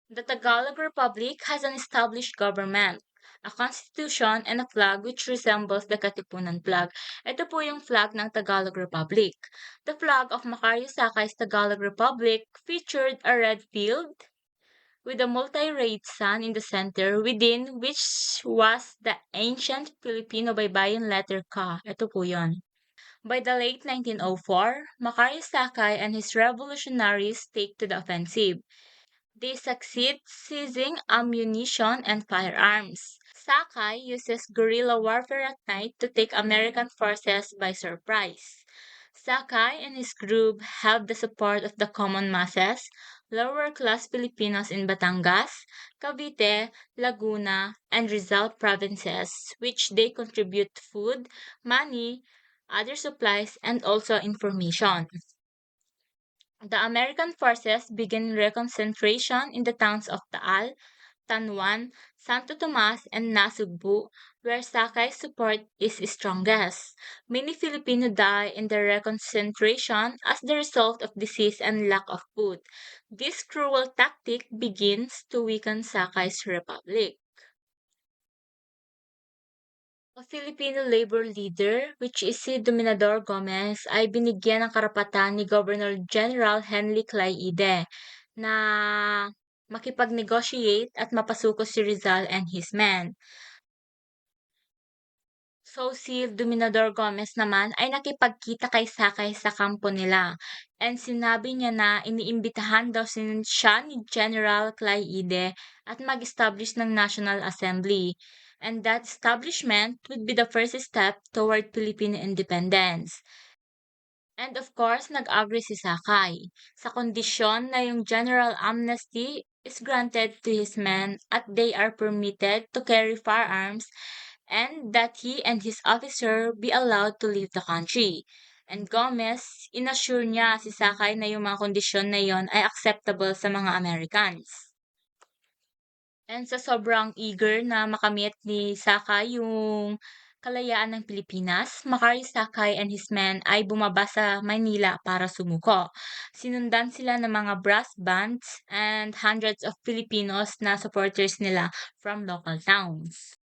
The Tagalog Republic has an established government, a constitution, and a flag which resembles the Katipunan flag. Ito po yung flag ng Tagalog Republic. The flag of Macario Sakay's Tagalog Republic featured a red field with a multi-rayed sun in the center, within which was the ancient Filipino baybayin letter Ka. Ito po yon. By the late 1904, Macario Sakay and his revolutionaries take to the offensive. They succeed seizing ammunition and firearms. Sakai uses guerrilla warfare at night to take American forces by surprise. Sakai and his group have the support of the common masses, lower-class Filipinos in Batangas, Cavite, Laguna, and Rizal provinces, which they contribute food, money, other supplies, and also information. The American forces begin reconcentration in the towns of Taal, Tanwan, Santo Tomas, and Nasugbu, where Sakai's support is strongest. Many Filipino die in the reconcentration as the result of disease and lack of food. This cruel tactic begins to weaken Sakai's republic. A Filipino labor leader, which is si Dominador Gomez, ay binigyan ng karapatan ni Governor General Henry Clay Ide na makipag-negotiate at mapasuko si Rizal and his men. So si Dominador Gomez naman ay nakipagkita kay Sakay sa kampo nila and sinabi niya na iniimbitahan daw siya ni General Clay Ide at mag-establish ng National Assembly. And that establishment would be the first step toward Philippine independence. And of course, nag-agree si Sakay sa kondisyon na yung general amnesty is granted to his men at they are permitted to carry firearms and that he and his officer be allowed to leave the country. And Gomez, inassure niya si Sakay na yung mga kondisyon na yon ay acceptable sa mga Americans. And sa sobrang eager na makamit ni Sakay yung kalayaan ng Pilipinas, Macari Sakay and his men ay bumaba sa Maynila para sumuko. Sinundan sila ng mga brass bands and hundreds of Filipinos na supporters nila from local towns.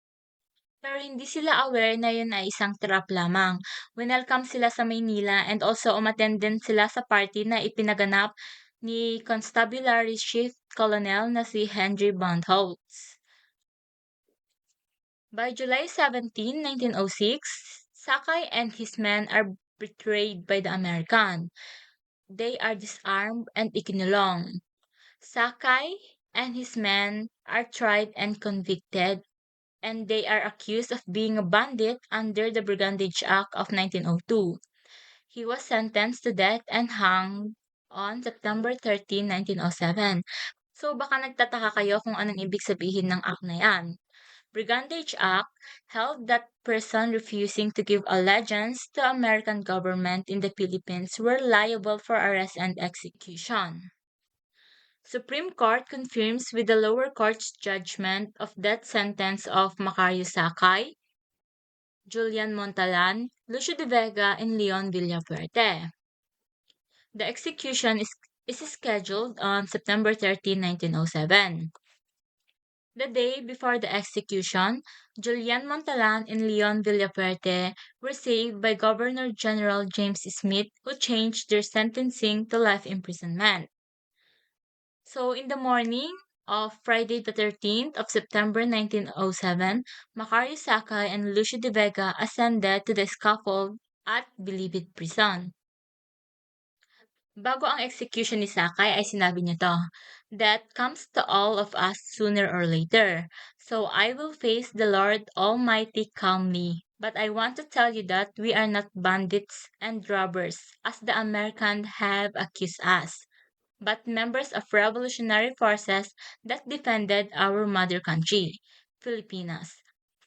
Pero hindi sila aware na yun ay isang trap lamang. Welcome sila sa Maynila and also umattend din sila sa party na ipinaganap ni Constabulary Chief Colonel na si Henry Bondholtz. By July 17, 1906, Sakay and his men are betrayed by the American. They are disarmed and ikinulong. Sakay and his men are tried and convicted and they are accused of being a bandit under the Brigandage Act of 1902. He was sentenced to death and hung on September 13, 1907. So baka nagtataka kayo kung anong ibig sabihin ng act na yan. Brigandage Act held that person refusing to give allegiance to American government in the Philippines were liable for arrest and execution. Supreme Court confirms with the lower court's judgment of death sentence of Macario Sakay, Julian Montalan, Lucio de Vega, and Leon Villafuerte. The execution is scheduled on September 13, 1907. The day before the execution, Julian Montalan and Leon Villafuerte were saved by Governor General James Smith, who changed their sentencing to life imprisonment. So in the morning of Friday the 13th of September 1907, Macario Sakay and Lucio de Vega ascended to the scaffold at Bilibid Prison. Bago ang execution ni Sakay ay sinabi niya to, "Death comes to all of us sooner or later. So I will face the Lord Almighty calmly. But I want to tell you that we are not bandits and robbers, as the Americans have accused us, but members of revolutionary forces that defended our mother country, Filipinas.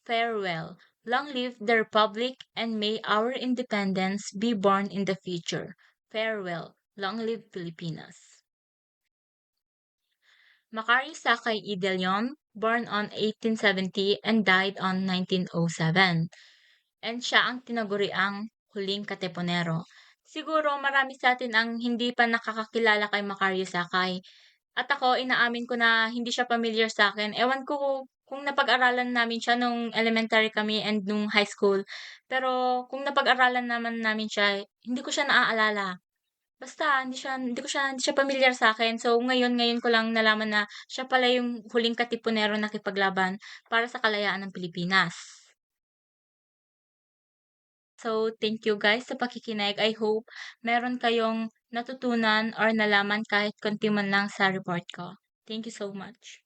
Farewell. Long live the Republic, and may our independence be born in the future. Farewell. Long live Filipinas." Macario Sakay y de Leon, born on 1870 and died on 1907. And siya ang tinaguriang huling Katipunero. Siguro marami sa atin ang hindi pa nakakakilala kay Macario Sakay At ako inaamin ko na hindi siya familiar sa'kin. Ewan ko kung napag-aralan namin siya nung elementary kami and nung high school. Pero kung napag-aralan naman namin siya, hindi ko siya naaalala. Basta hindi siya pamilyar sa'kin. So ngayon ngayon ko lang nalaman na siya pala yung huling katipunero nakipaglaban para sa kalayaan ng Pilipinas. So, thank you guys sa pakikinig. I hope meron kayong natutunan or nalaman kahit konti man lang sa report ko. Thank you so much.